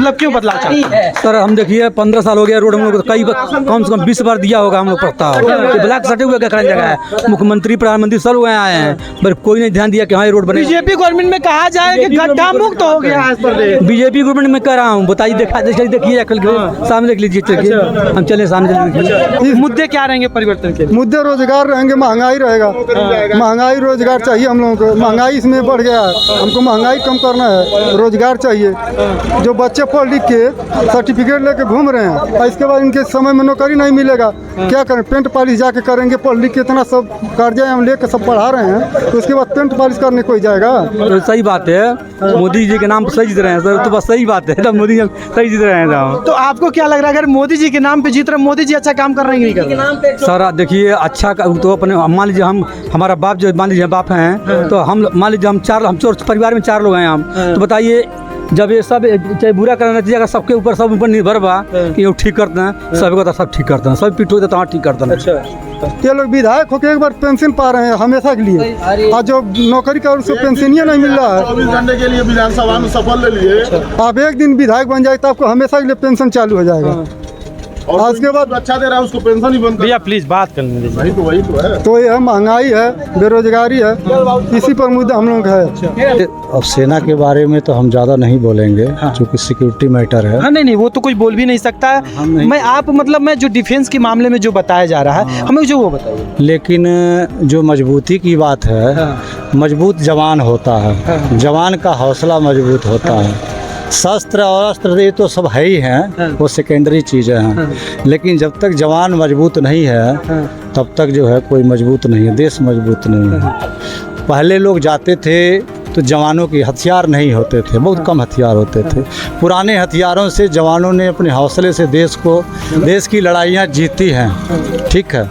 मतलब क्यों बदलाव चाहते हैं? सर हम देखिए 15 साल हो गया रोड हम लोग कई कम से कम 20 बार दिया होगा हम लोग प्रस्ताव। ब्लैक सटे हुए क्या जगह है, मुख्यमंत्री प्रधानमंत्री सब लोग आए हैं पर कोई नहीं ध्यान दिया कि हाँ ये रोड बने। बीजेपी गवर्नमेंट में कहा जाए कि गड्ढा मुक्त हो गया है इस प्रदेश। बीजेपी गवर्नमेंट में कर रहा हूँ, बताइए देखिए सामने देख लीजिए, हम चले सामने। मुद्दे क्या रहेंगे परिवर्तन के? मुद्दे रोजगार रहेंगे, महंगाई रहेगा, महंगाई रोजगार चाहिए हम लोगों को, महंगाई इसमें बढ़ गया है, हमको महंगाई कम करना है, रोजगार चाहिए। जो बच्चे पढ़ लिख के सर्टिफिकेट लेके घूम रहे हैं और इसके बाद इनके समय में नौकरी नहीं मिलेगा, क्या करें? पेंट पॉलिश जाके करेंगे, पढ़ लिख के इतना सब कर्जा हम लेके सब पढ़ा रहे हैं तो उसके बाद पेंट पॉलिश करने कोई जाएगा? तो सही बात है, मोदी जी के नाम पर सही जीत रहे हैं सर, तो बस सही बात है, तब मोदी जी सही जीत रहे हैं। तो आपको क्या लग रहा है अगर मोदी जी के नाम पे जीत रहे, मोदी जी अच्छा काम कर रहे हैं कि नहीं कर रहे? सर देखिए अच्छा तो अपने मान लीजिए हम हमारा बाप जो मान लीजिए बाप हैं तो हम मान लीजिए हम परिवार में 4 लोग हैं हम, तो बताइए जब ये सब चाहे बुरा करना चाहिए, अगर सबके ऊपर सब ऊपर निर्भर बा कि वो ठीक करते हैं, सबको तो सब ठीक करते हैं, सब पीठ होते तो ठीक करते हैं। ये लोग विधायक होकर एक बार पेंशन पा रहे हैं हमेशा के लिए, और जो नौकरी का उसको पेंशन ही नहीं मिल रहा है। 24 घंटे के लिए विधानसभा में सफल ले लिए। आप एक दिन विधायक बन जाए तो आपको हमेशा के लिए पेंशन चालू हो जाएगा, और उसके बाद अच्छा दे रहा है उसको पेंशन ही बंद कर। भैया प्लीज बात करने दीजिए। वही तो है। तो यह महंगाई है, बेरोजगारी है, इसी पर मुद्दा हम लोग है। अब सेना के बारे में तो हम ज़्यादा नहीं बोलेंगे क्योंकि सिक्योरिटी मैटर है। हाँ नहीं वो तो कोई बोल भी नहीं सकता है। मैं आप मतलब मैं जो डिफेंस के मामले में जो बताया जा रहा है हमें जो वो बताइए। लेकिन जो मजबूती की बात है, मजबूत जवान होता है, जवान का हौसला मजबूत होता है। शस्त्र और अस्त्र ये तो सब है ही हैं, वो सेकेंडरी चीज़ें हैं, लेकिन जब तक जवान मजबूत नहीं है तब तक जो है कोई मजबूत नहीं है, देश मजबूत नहीं है। पहले लोग जाते थे तो जवानों के हथियार नहीं होते थे, बहुत कम हथियार होते थे। पुराने हथियारों से जवानों ने अपने हौसले से देश की लड़ाइयाँ जीती हैं। ठीक है।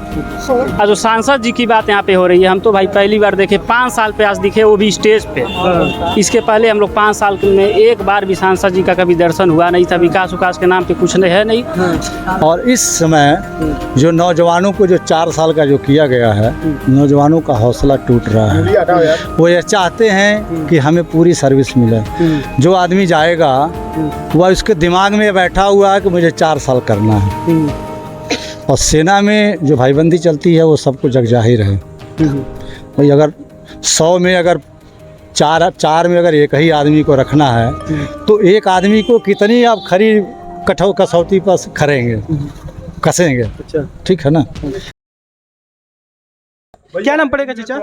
जो सांसद जी की बात यहाँ पे हो रही है, हम तो भाई पहली बार देखे, 5 साल पे आज दिखे, वो भी स्टेज पे। इसके पहले हम लोग 5 साल में एक बार भी सांसद जी का कभी दर्शन हुआ नहीं था। विकास उकास के नाम पे कुछ नहीं है नहीं। और इस समय जो नौजवानों को जो 4 साल का जो किया गया है, नौजवानों का हौसला टूट रहा है। वो ये चाहते हैं कि हमें पूरी सर्विस मिले। जो आदमी जाएगा वह उसके दिमाग में बैठा हुआ है कि मुझे 4 साल करना है। और सेना में जो भाईबंदी चलती है वो सबको जग जाहिर है। भाई अगर 100 में अगर 4 में अगर एक ही आदमी को रखना है तो एक आदमी को कितनी आप खरी कसौटी पर खरेंगे, कसेंगे। अच्छा ठीक है ना। क्या नाम पड़ेगा चाचा?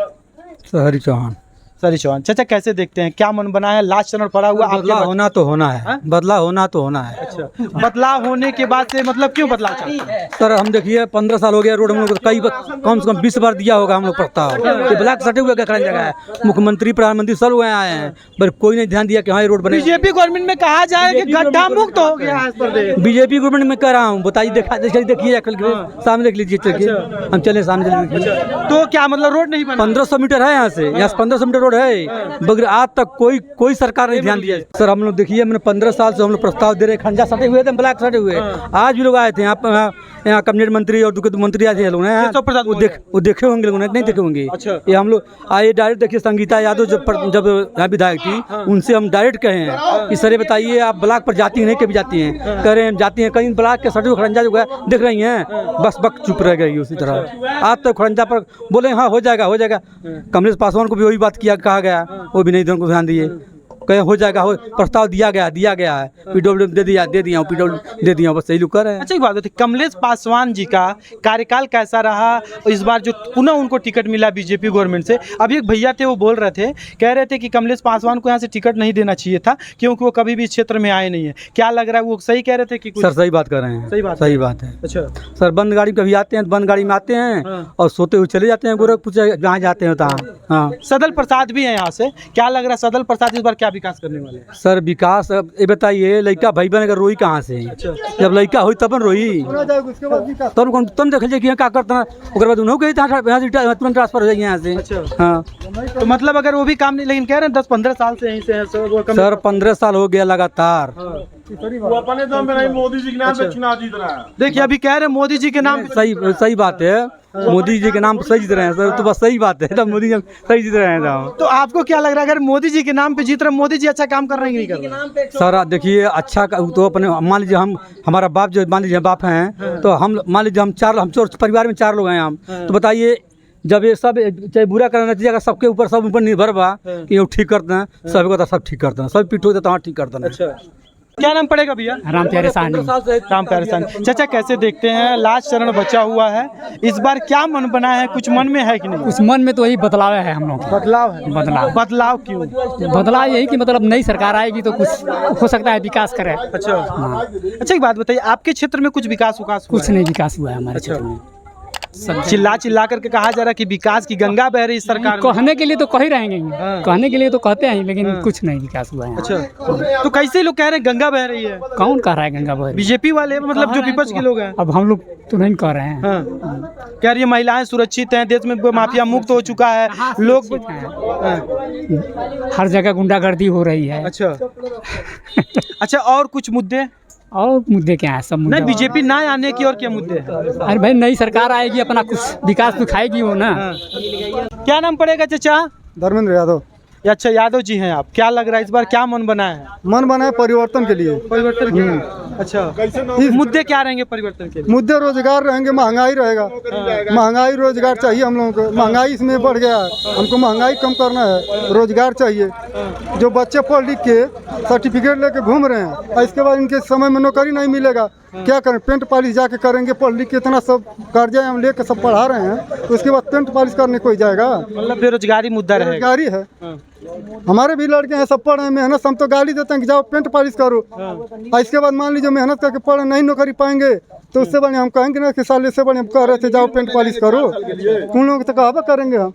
हरी चौहान। सरी चौहान। चाचा कैसे देखते हैं, क्या मन बना है? लास्ट चरण पड़ा हुआ, बदलाव होना तो होना है, बदलाव होना तो होना है। अच्छा बदलाव होने के बाद से मतलब क्यों बदलाव चाहते हैं? सर हम देखिए 15 साल हो गया रोड हम लोग कई कम से कम 20 बार दिया होगा हम लोग प्रस्ताव। ब्लैक सटे हुए क्या जगह है, मुख्यमंत्री प्रधानमंत्री सब लोग आए हैं पर कोई नहीं ध्यान दिया कि हाँ ये रोड बने। बीजेपी गवर्नमेंट में कहा जाए कि गड्ढा मुक्त हो गया है इस प्रदेश। बीजेपी गवर्नमेंट में कर रहा हूँ, बताइए देखिए सामने देख लीजिए, हम चले सामने। तो क्या मतलब रोड नहीं बना? 1500 मीटर है यहाँ से, यहाँ 1500 मीटर रोड है, मगर आज तक कोई सरकार नहीं ध्यान दिया। सर हम लोग देखिए मैंने 15 साल से हम लोग प्रस्ताव दे रहे, खंजा सटे हुए थे, ब्लैक सटे हुए। आज भी लोग आए थे यहाँ कैबिनेट मंत्री और मंत्री आए थे लोग, वो देखे होंगे लोगों ने, नहीं देखे होंगे। ये हम लोग आए डायरेक्ट देखिए, संगीता यादव जब यहाँ विधायक थी उनसे हम डायरेक्ट कहे हैं कि सर ये बताइए आप ब्लॉक पर जाती हैं नहीं, कभी जाती हैं? कह रहे हैं जाती हैं, कहीं ब्लॉक के सटे हुए खरंजा जो है देख रही हैं, बस चुप रह गई उसी तरह। आज तक खरंजा पर बोले हाँ हो जाएगा हो जाएगा। कमलेश पासवान को भी वही बात कहा गया, वो भी नहीं ध्यान दिए, कहे हो जाएगा, प्रस्ताव दिया गया है, पीडब्ल्यू दे दिया पीडब्ल्यू दे दिया, बस यही लोग कर रहे हैं। अच्छा एक बात होती, कमलेश पासवान जी का कार्यकाल कैसा रहा और इस बार जो पुनः उनको टिकट मिला बीजेपी गवर्नमेंट से? अभी एक भैया थे वो बोल रहे थे, कह रहे थे कि कमलेश पासवान को यहाँ से टिकट नहीं देना चाहिए था क्योंकि वो कभी भी इस क्षेत्र में आए नहीं है। क्या लग रहा है, वो सही कह रहे थे कि सर सही बात कर रहे हैं, सही बात है। अच्छा सर बंद गाड़ी कभी आते हैं, बंद गाड़ी में आते हैं और सोते हुए चले जाते हैं गोरखपुर जहाँ जाते हैं तहाँ। हाँ सदल प्रसाद भी है यहाँ से, क्या लग रहा है सदल प्रसाद इस बार क्या विकास करने वाले हैं? सर विकास ये बताइए, लड़का भाई बन अगर रोई कहाँ से? जब लड़का हुई तब रोई, तब देख कि क्या करता है, बाद उन्होंने तुरंत ट्रांसफर हो जाएगी यहाँ से। हाँ तो मतलब अगर वो भी काम नहीं, लेकिन कह रहे हैं 10-15 साल से यहीं से हैं सर 15 साल हो गया लगातार। वो अपने दम पे नहीं, मोदी जी के नाम पे चुनाव जीत रहा है। देखिए अभी कह रहे हैं मोदी जी के नाम पे सही सही बात है, मोदी जी के नाम पर सही जीत रहे हैं सर, तो बस सही बात है, तब मोदी जी सही जीत रहे हैं तो। तो आपको क्या लग रहा है अगर मोदी जी के नाम पे जीत रहे हैं, मोदी जी अच्छा काम कर रहे हैं कि नहीं कर रहे हैं? सर देखिए अच्छा तो अपने मान लीजिए हम हमारा बाप जो मान लीजिए बाप हैं, तो हम मान लीजिए हम परिवार में 4 लोग हैं हम, तो बताइए जब ये सब चाहे बुरा करना चाहिए, अगर सबके ऊपर सब ऊपर निर्भर बा कि वो ठीक करते हैं, सबको तो सब ठीक करते हैं, सब पीठ होते तो हाँ ठीक करते हैं। अच्छा क्या नाम पड़ेगा भैया? राम प्यारे साहनी। राम प्यारे साहनी। चाचा कैसे देखते हैं, लास्ट चरण बचा हुआ है, इस बार क्या मन बना है, कुछ मन में है कि नहीं? उस मन में तो यही बदलाव है हम लोग, बदलाव है। बदलाव क्यों? बदलाव यही कि मतलब नई सरकार आएगी तो कुछ हो सकता है विकास करे। अच्छा अच्छा एक बात बताइए, आपके क्षेत्र में कुछ विकास हुआ कुछ नहीं विकास हुआ है हमारे क्षेत्र में। चिल्ला करके कहा जा रहा है कि विकास की गंगा बह रही इस सरकार में। कहने के लिए तो कह ही रहेंगे, कहने के लिए तो कहते हैं, लेकिन कुछ नहीं विकास हुआ है। अच्छा तो कैसे लोग कह रहे हैं गंगा बह रही है? कौन कह रहा है गंगा बह रही? बीजेपी वाले, मतलब जो विपक्ष के लोग हैं। अब हम लोग तो नहीं कह रहे हैं। कह रही है महिलाएं सुरक्षित हैं, देश में माफिया मुक्त हो चुका है, लोग हर जगह गुंडागर्दी हो रही है। अच्छा अच्छा और कुछ मुद्दे? और मुद्दे क्या है? सब मुद्दे नहीं बीजेपी ना आने की और क्या मुद्दे हैं? अरे भाई नई सरकार आएगी, अपना कुछ विकास दिखाएगी वो ना। क्या नाम पड़ेगा चाचा? धर्मेंद्र यादव। अच्छा यादव जी हैं आप, क्या लग रहा है इस बार क्या मन बना है? मन बना है परिवर्तन के लिए। परिवर्तन के लिए। अच्छा मुद्दे क्या रहेंगे परिवर्तन के लिए? मुद्दे रोजगार रहेंगे, महंगाई रहेगा, महंगाई रोजगार चाहिए हम लोगों को, महंगाई इसमें बढ़ गया है, हमको महंगाई कम करना है, रोजगार चाहिए। जो बच्चे पढ़ लिख के सर्टिफिकेट लेके घूम रहे हैं और इसके बाद इनके समय में नौकरी नहीं मिलेगा, क्या करें? पेंट पॉलिश जाके करेंगे, पढ़ लिख के इतना सब कर्जा हम लेके सब पढ़ा रहे हैं, तो उसके बाद पेंट पॉलिश करने कोई जाएगा? मतलब बेरोजगारी मुद्दा रहेगा। बेरोजगारी है। हमारे भी लड़के हैं, सब पढ़ रहे हैं, मेहनत हम तो गाली देते हैं कि जाओ पेंट पॉलिश करो, और इसके बाद मान लीजिए मेहनत करके पढ़ नहीं नौकरी पाएंगे, तो उससे बढ़िया हम कहेंगे ना कि साल से बढ़िया हम कह रहे थे जाओ पेंट पॉलिश करो, उन लोग तो कहा करेंगे हम।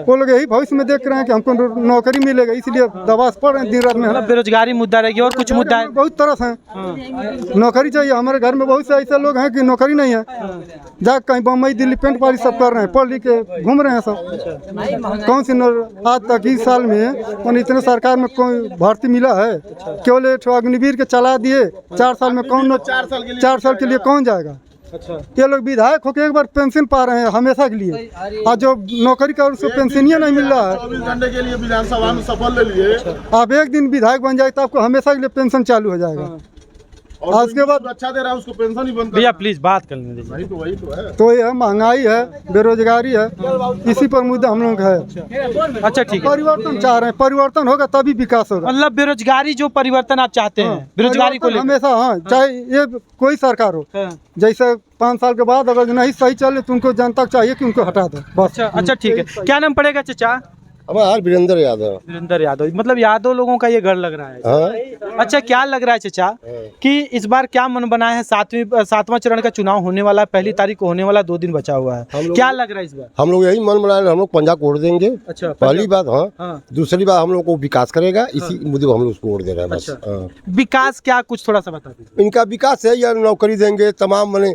वो लोग यही भविष्य में देख रहे हैं कि हमको नौकरी मिलेगा, इसलिए दवा से पढ़ रहे हैं दिन रात में। बेरोजगारी मुद्दा रहेगी और कुछ मुद्दा है? बहुत तरह से नौकरी चाहिए, हमारे घर में बहुत से ऐसे लोग हैं कि नौकरी नहीं है, जाकर कहीं बम्बई दिल्ली पेंट पॉलिश सब कर रहे हैं, पढ़ लिख के घूम रहे हैं सब। कौन सी आज तक इस साल में इतने सरकार में कोई भर्ती मिला है? केवल अग्निवीर के चला दिए, 4 साल में कौन 4 साल के लिए कौन जाएगा? ये लोग विधायक होकर एक बार पेंशन पा रहे हैं हमेशा के लिए, और जो नौकरी कर उसको पेंशन ही नहीं मिल रहा है। 24 घंटे के लिए विधानसभा में शपथ ले लिए। आप एक दिन विधायक बन जाए तो आपको हमेशा के लिए पेंशन चालू हो जाएगा, और उसके बाद अच्छा दे रहा है उसको पेंशन ही बंद। भैया प्लीज बात कर लेने दीजिए। वही तो है। तो ये महंगाई है, बेरोजगारी है, इसी पर मुद्दा हम लोग है। अच्छा ठीक है, परिवर्तन चाह रहे हैं, परिवर्तन होगा तभी विकास होगा। मतलब बेरोजगारी जो परिवर्तन आप चाहते हैं, बेरोजगारी को लेकर हमेशा, हाँ, चाहे ये कोई सरकार हो, जैसे 5 साल के बाद अगर नहीं सही चले तो उनको जनता को चाहिए कि उनको हटा दो बस। अच्छा ठीक है, क्या नाम पड़ेगा चाचा? हमारा वीरेंद्र यादव। वीरेंद्र यादव, मतलब यादव लोगों का ये घर लग रहा है। हाँ? अच्छा क्या लग रहा है चाचा कि इस बार क्या मन बना है? 7वां चरण का चुनाव होने वाला है, 1 तारीख को होने वाला, 2 दिन बचा हुआ है, क्या लग रहा है इस बार? हम लोग यही मन बनाए, हम लोग पंजा को वोट देंगे। अच्छा पहली बात। हाँ, हाँ। दूसरी बात हम लोग को विकास करेगा, इसी मुद्दे को हम लोग उसको वोट दे रहे हैं बस। अच्छा। हाँ। विकास क्या, कुछ थोड़ा सा बता दीजिए। इनका विकास है या नौकरी देंगे, तमाम मैंने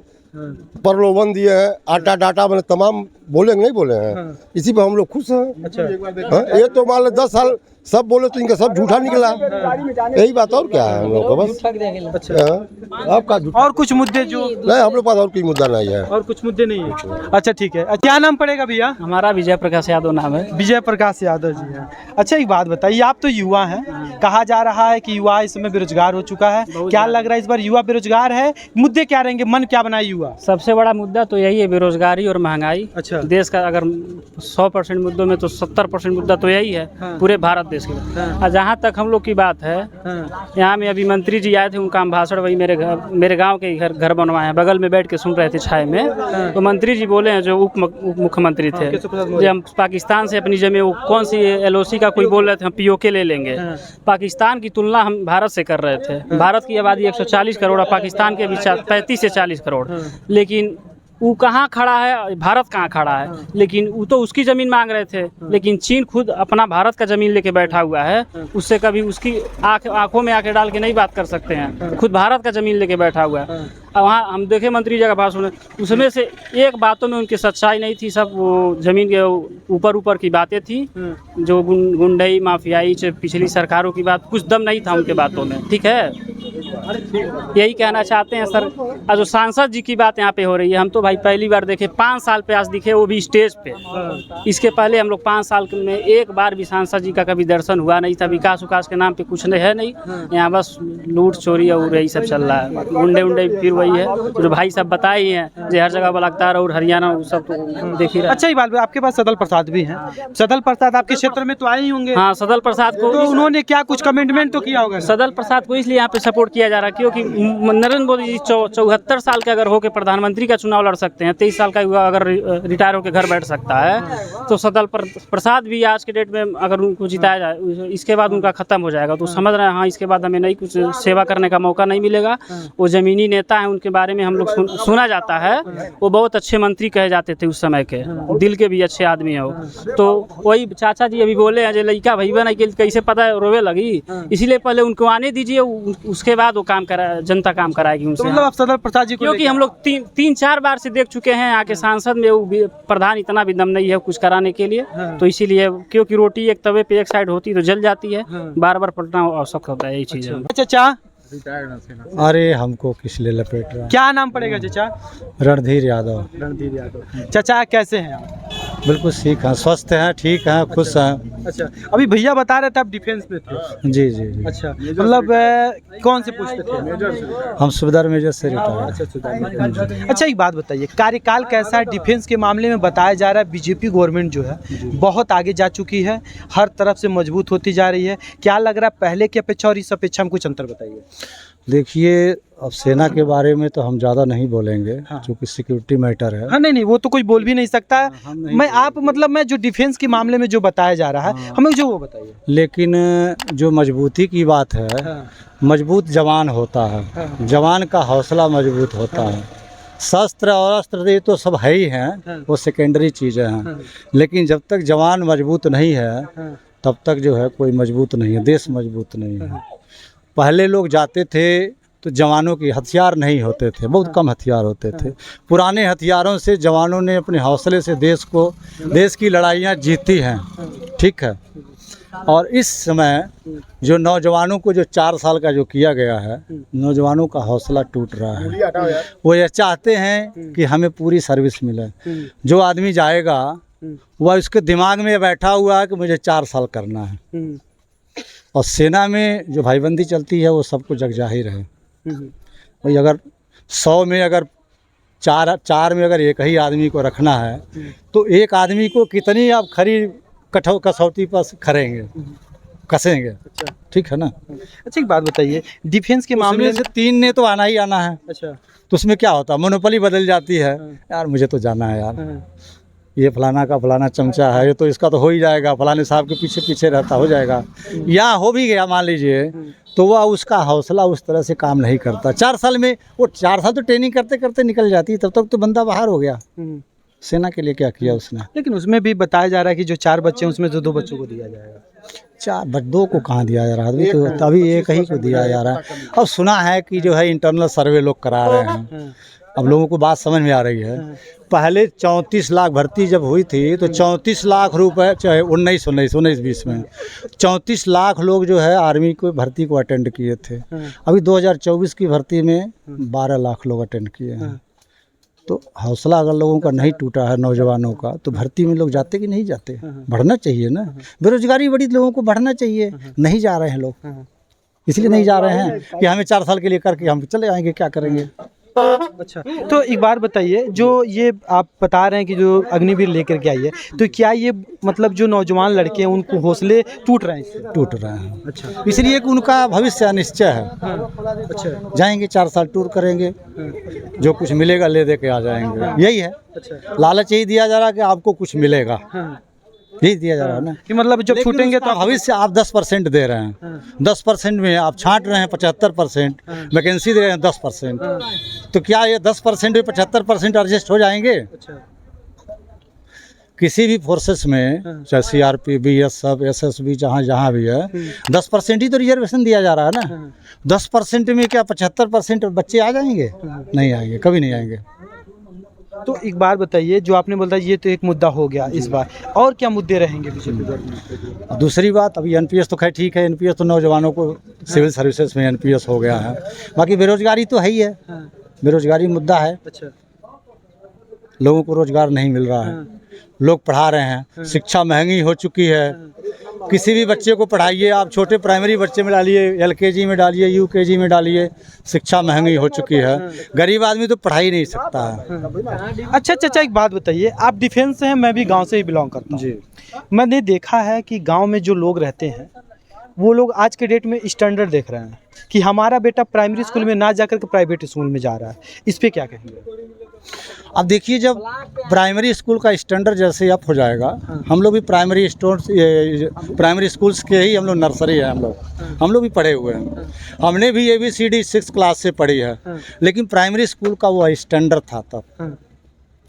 प्रलोभन दिए हैं, आटा डाटा मैंने तमाम बोले नहीं बोले हैं, इसी पर हम लोग खुश हैं। अच्छा हाँ, ये तो मान लो 10 साल सब बोले तो इनका सब झूठा निकला, यही बात और क्या है हम लोग का बस। हाँ, आपका और कुछ मुद्दे जो नहीं, हम लोग पास और कोई मुद्दा नहीं है। और कुछ मुद्दे नहीं है। अच्छा ठीक है, क्या नाम पड़ेगा भैया? हमारा विजय प्रकाश यादव नाम है। विजय प्रकाश यादव जी हैं। अच्छा एक बात बताइए, आप तो युवा हैं, कहा जा रहा है कि युवा इस समय बेरोजगार हो चुका है, क्या लग रहा है इस बार युवा बेरोजगार है? मुद्दे क्या रहेंगे, मन क्या बनाए युवा? सबसे बड़ा मुद्दा तो यही है, बेरोजगारी और महंगाई। अच्छा। देश का अगर 100% मुद्दों में तो 70% मुद्दा तो यही है। हाँ। पूरे भारत देश के। और जहाँ तक हम लोग की बात है, यहाँ में अभी मंत्री जी आए थे, उनका हम भाषण वही मेरे गांव के घर बनवाए हैं, बगल में बैठ के सुन रहे थे छाए में। तो मंत्री जी बोले हैं, जो उप मुख्यमंत्री थे, जो हम पाकिस्तान से अपनी जमीन, कौन सी LOC का कोई बोल रहे थे हम POK ले लेंगे। पाकिस्तान की तुलना हम भारत से कर रहे थे। भारत की आबादी 140 करोड़ है, पाकिस्तान के भी 35 से 40 करोड़, लेकिन वो कहाँ खड़ा है, भारत कहाँ खड़ा है। लेकिन वो तो उसकी ज़मीन मांग रहे थे, लेकिन चीन खुद अपना भारत का ज़मीन लेके बैठा हुआ है, उससे कभी उसकी आंखों में आंखें डाल के नहीं बात कर सकते हैं। खुद भारत का ज़मीन लेके बैठा हुआ है। और वहाँ हम देखे मंत्री जी का भाषण, उसमें से एक बातों में उनकी सच्चाई नहीं थी, सब वो ज़मीन के ऊपर की बातें थी, जो गुंडई माफियाई पिछली सरकारों की बात, कुछ दम नहीं था उनके बातों में। ठीक है, यही कहना चाहते हैं सर। और जो सांसद जी की बात यहाँ पे हो रही है, हम तो भाई पहली बार देखे 5 साल पे आज दिखे, वो भी स्टेज पे। इसके पहले हम लोग 5 साल में एक बार भी सांसद जी का कभी दर्शन हुआ नहीं था। विकास उकास के नाम पे कुछ नहीं है, नहीं यहाँ बस लूट चोरी और यही सब चल रहा है। गुंडे उंडे फिर वही है जो भाई सब बताए ही हैं, जो हर जगह बलात्कार और हरियाणा वो सब तो देख ही रहे हैं। अच्छा, ये बात आपके पास सदल प्रसाद भी हैं। सदल प्रसाद आपके क्षेत्र में तो आए ही होंगे। हाँ, सदल प्रसाद को तो उन्होंने क्या कुछ कमिटमेंट तो किया होगा? सदल प्रसाद को इसलिए यहाँ पे सपोर्ट किया जा रहा है क्योंकि नरेंद्र मोदी जी 74 साल के अगर होकर प्रधानमंत्री का चुनाव लड़ सकते हैं, 23 साल का युवा अगर रिटायर होकर घर बैठ सकता है, तो सदल प्रसाद भी आज के डेट में अगर उनको जिताया जाए, इसके बाद उनका खत्म हो जाएगा। तो समझ रहे हैं हाँ, इसके बाद हमें नहीं कुछ सेवा करने का मौका नहीं मिलेगा। वो जमीनी नेता हैं, उनके बारे में हम लोग सुना जाता है, वो बहुत अच्छे मंत्री कहे जाते थे उस समय के, दिल के भी अच्छे आदमी है वो। तो वही चाचा जी अभी बोले हैं जो लड़का भैया नहीं कैसे पता रोवे लगी, इसीलिए पहले उनको आने दीजिए, उसके बाद वो काम करा, जनता काम कराएगी उनसे। तो मतलब आप सदल प्रसाद जी को, क्योंकि हम लोग 3-4 बार से देख चुके हैं आके सांसद में वो प्रधान इतना भी दम नहीं है कुछ कराने के लिए। तो इसीलिए क्योंकि रोटी एक तवे पे एक साइड होती तो जल जाती है, बार बार पलटना आवश्यक होता है, यही चीज़ है। चाचा अरे हमको किस लिए लपेट रहा है? क्या नाम पड़ेगा चाचा? रणधीर यादव। रणधीर यादव। चाचा कैसे हैं आप? बिल्कुल ठीक है, स्वस्थ हैं, ठीक हैं, खुश हैं। अच्छा, अभी भैया बता रहे थे आप डिफेंस में थे। जी जी जी। अच्छा, मतलब कौन से पोस्ट पे थे? हम सुबेदार मेजर से रिटायर। अच्छा, एक बात बताइए, कार्यकाल कैसा है डिफेंस के मामले में? बताया जा रहा है बीजेपी गवर्नमेंट जो है बहुत आगे जा चुकी है, हर तरफ से मजबूत होती जा रही है। क्या लग रहा है पहले की अपेक्षा और इस अपेक्षा में कुछ अंतर बताइए। देखिए, अब सेना के बारे में तो हम ज़्यादा नहीं बोलेंगे, क्योंकि सिक्योरिटी मैटर है। हाँ, नहीं वो तो कोई बोल भी नहीं सकता है। मैं जो डिफेंस के मामले में जो बताया जा रहा है, हमें जो वो बताइए। लेकिन जो मजबूती की बात है, मजबूत जवान होता है, जवान का हौसला मजबूत होता है। शस्त्र और अस्त्र ये तो सब है ही हैं, वो सेकेंडरी चीज़ें हैं। लेकिन जब तक जवान मजबूत नहीं है, तब तक जो है कोई मजबूत नहीं है, देश मजबूत नहीं है। पहले लोग जाते थे तो जवानों के हथियार नहीं होते थे, बहुत कम हथियार होते थे। पुराने हथियारों से जवानों ने अपने हौसले से देश की लड़ाइयाँ जीती हैं, ठीक है। और इस समय जो नौजवानों को जो 4 साल का जो किया गया है, नौजवानों का हौसला टूट रहा है। वो ये चाहते हैं कि हमें पूरी सर्विस मिले। जो आदमी जाएगा वह उसके दिमाग में बैठा हुआ है कि मुझे 4 साल करना है। और सेना में जो भाईबंदी चलती है वो सबको जग जाहिर है। भाई अगर 100 में अगर 4 में अगर एक ही आदमी को रखना है, तो एक आदमी को कितनी आप खरी कसौटी पर करेंगे, कसेंगे। अच्छा, ठीक है ना। अच्छा, एक बात बताइए, डिफेंस के मामले से 3 ने तो आना ही आना है। अच्छा, तो उसमें क्या होता है, मोनोपोली बदल जाती है। यार मुझे तो जाना है यार, ये फलाना का फलाना चमचा है, ये तो इसका तो हो ही जाएगा, फलाने साहब के पीछे पीछे रहता हो जाएगा, या हो भी गया मान लीजिए, तो वह उसका हौसला उस तरह से काम नहीं करता। 4 साल में वो 4 साल तो ट्रेनिंग करते करते निकल जाती है, तब तक तो बंदा बाहर हो गया। सेना के लिए क्या किया उसने? लेकिन उसमें भी बताया जा रहा है कि जो 4 बच्चे हैं उसमें से 2 बच्चों को दिया जाएगा। 2 को कहाँ दिया जा रहा है? तो तभी एक ही को दिया जा रहा है। अब सुना है कि जो है इंटरनल सर्वे लोग करा रहे हैं। अब लोगों को बात समझ में आ रही है। पहले 34 लाख भर्ती जब हुई थी तो 34 लाख रुपए, चाहे 19-20 में 34 लाख लोग जो है आर्मी को भर्ती को अटेंड किए थे। अभी 2024 की भर्ती में 12 लाख लोग अटेंड किए हैं। तो हौसला अगर लोगों का नहीं टूटा है नौजवानों का, तो भर्ती में लोग जाते कि नहीं जाते? बढ़ना चाहिए ना। बेरोजगारी बड़ी, लोगों को बढ़ना चाहिए, नहीं जा रहे हैं लोग। इसलिए नहीं जा रहे हैं कि हमें 4 साल के लिए करके हम चले आएंगे, क्या करेंगे। अच्छा, तो एक बार बताइए, जो ये आप बता रहे हैं कि जो अग्निवीर लेकर के आई है, तो क्या ये मतलब जो नौजवान लड़के हैं उनको हौसले टूट रहे हैं इससे? टूट रहे हैं। अच्छा, इसलिए कि उनका भविष्य अनिश्चय है। अच्छा, जाएंगे 4 साल टूर करेंगे, जो कुछ मिलेगा ले दे के आ जाएंगे, यही है। अच्छा, लालच यही दिया जा रहा है कि आपको कुछ मिलेगा, यही दिया जा रहा है ना। कि मतलब जब छूटेंगे तो भविष्य आप 10% दे रहे हैं, 10% में आप छांट रहे हैं 75%, वैकेंसी दे रहे हैं 10%। तो क्या ये 10% में 75% एडजस्ट हो जाएंगे? अच्छा, किसी भी फोर्सेस में, चाहे CRP, BSF, SSB, जहाँ भी है, 10% ही तो रिजर्वेशन दिया जा रहा है ना। 10% में क्या 75% बच्चे आ जाएंगे? नहीं आएंगे, कभी नहीं आएंगे। तो एक बार बताइए, जो आपने बोला ये तो एक मुद्दा हो गया इस बार, और क्या मुद्दे रहेंगे बीजेपी गवर्नमेंट के? दूसरी बात, अभी एनपीएस तो खैर ठीक है, एनपीएस तो नौजवानों को सिविल सर्विसेज में एनपीएस हो गया है। बाकी बेरोजगारी तो है ही है, बेरोजगारी मुद्दा है। अच्छा, लोगों को रोजगार नहीं मिल रहा है, लोग पढ़ा रहे हैं, शिक्षा महंगी हो चुकी है। किसी भी बच्चे को पढ़ाइए आप, छोटे प्राइमरी बच्चे में डालिए, एलकेजी में डालिए, यूकेजी में डालिए, शिक्षा महंगी हो चुकी है। गरीब आदमी तो पढ़ा ही नहीं सकता है। अच्छा चाचा, एक बात बताइए, आप डिफेंस से हैं, मैं भी गांव से ही बिलोंग करता हूँ जी। मैंने देखा है कि गांव में जो लोग रहते हैं वो लोग आज के डेट में स्टैंडर्ड देख रहे हैं कि हमारा बेटा प्राइमरी स्कूल में ना जाकर के प्राइवेट स्कूल में जा रहा है, इस पे क्या कहेंगे? अब देखिए, जब प्राइमरी स्कूल का स्टैंडर्ड जैसे अप हो जाएगा, हम लोग भी प्राइमरी स्कूल्स के ही हम लोग नर्सरी है, हम लोग भी पढ़े हुए हैं। हमने भी ABCD 6 क्लास से पढ़ी है, लेकिन प्राइमरी स्कूल का वो स्टैंडर्ड था तब,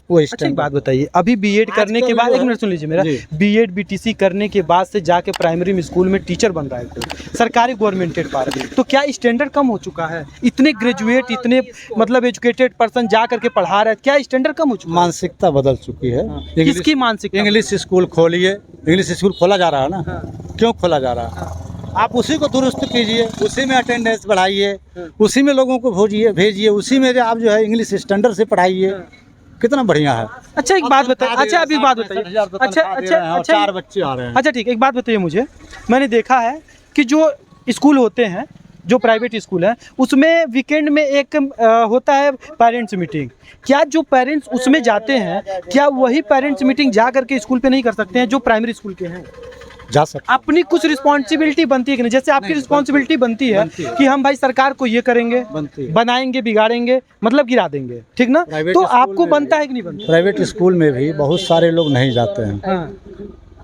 वो अच्छा, एक बात बताइए, अभी बीएड करने के बाद, एक मिनट सुन लीजिए मेरा, बीएड BTC करने के बाद से जाके प्राइमरी स्कूल में टीचर बन रहा है कोई सरकारी गवर्नमेंटेड पार, तो क्या स्टैंडर्ड कम हो चुका है? इतने ग्रेजुएट, इतने मतलब एजुकेटेड पर्सन जा करके पढ़ा रहे हैं, क्या स्टैंडर्ड कम हो चुका है? मानसिकता बदल चुकी है। किसकी मानसिकता? इंग्लिश स्कूल खोलिए, इंग्लिश स्कूल खोला जा रहा है ना, क्यों खोला जा रहा है? आप उसी को दुरुस्त कीजिए, उसी में अटेंडेंस बढ़ाइए, उसी में लोगों को भेजिए, उसी में आप जो है इंग्लिश स्टैंडर्ड से पढ़ाइए, कितना बढ़िया है। अच्छा, एक बात बताइए, अच्छा अभी बात बताइए, अच्छा 4 बच्चे आ रहे हैं। अच्छा ठीक, एक बात बताइए मुझे, मैंने देखा है कि जो स्कूल होते हैं, जो प्राइवेट स्कूल है, उसमें वीकेंड में एक होता है पेरेंट्स मीटिंग। क्या जो पेरेंट्स उसमें जाते हैं, क्या वही पेरेंट्स मीटिंग जा करके स्कूल पे नहीं कर सकते हैं जो प्राइमरी स्कूल के हैं? जा सकते। अपनी कुछ रिस्पॉन्सिबिलिटी बनती है कि नहीं? जैसे आपकी रिस्पॉन्सिबिलिटी बनती है कि हम भाई सरकार को ये करेंगे, बनाएंगे, बिगाड़ेंगे, मतलब गिरा देंगे, ठीक ना? तो आपको बनता है कि नहीं बनता? प्राइवेट स्कूल में भी बहुत सारे लोग नहीं जाते हैं,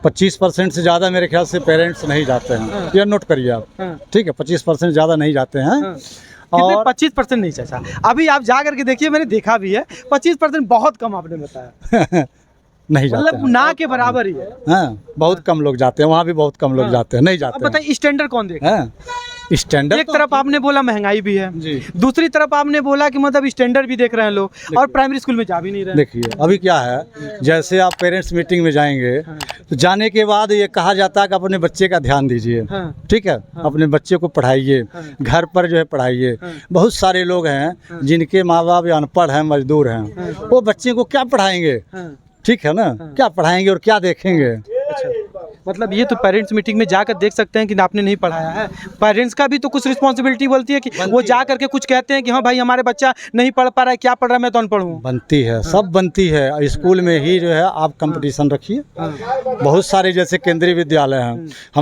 25% से ज़्यादा मेरे ख्याल से पेरेंट्स नहीं जाते हैं, यह नोट करिए आप, ठीक है? 25% ज़्यादा नहीं जाते हैं। और 25% नहीं चाचा, अभी आप जा करके देखिए, मैंने देखा भी है, 25% बहुत कम आपने बताया। नहीं जाते, मतलब ना के बराबर ही है। हाँ, बहुत कम लोग जाते हैं, वहाँ भी बहुत कम लोग जाते हैं, नहीं जाते। अब बताइए, स्टैंडर्ड कौन देगा? स्टैंडर्ड एक तरफ आपने बोला महंगाई भी है जी, दूसरी तरफ आपने बोला कि मतलब स्टैंडर्ड भी देख रहे हैं लोग, और प्राइमरी स्कूल में जा भी नहीं रहे। देखिए अभी क्या है, जैसे आप पेरेंट्स मीटिंग में जाएंगे तो जाने के बाद ये कहा जाता है कि अपने बच्चे का ध्यान दीजिए, ठीक है? अपने बच्चे को पढ़ाइए, घर पर जो है पढ़ाइए। बहुत सारे लोग हैं जिनके माँ बाप अनपढ़ हैं, मजदूर हैं, वो बच्चे को क्या पढ़ाएंगे, ठीक है ना? क्या पढ़ाएंगे और क्या देखेंगे? अच्छा, मतलब ये तो पेरेंट्स मीटिंग में जाकर देख सकते हैं कि आपने नहीं पढ़ाया है। पेरेंट्स का भी तो कुछ रिस्पॉन्सिबिलिटी बोलती है कि वो जा करके कुछ कहते हैं कि हाँ भाई हमारे बच्चा नहीं पढ़ पा रहा है, क्या पढ़ रहा है, मैं तो अनपढ़ हूँ। बनती है, सब बनती है। स्कूल में ही जो है आप कंपटीशन रखिए। बहुत सारे जैसे केंद्रीय विद्यालय हैं, हम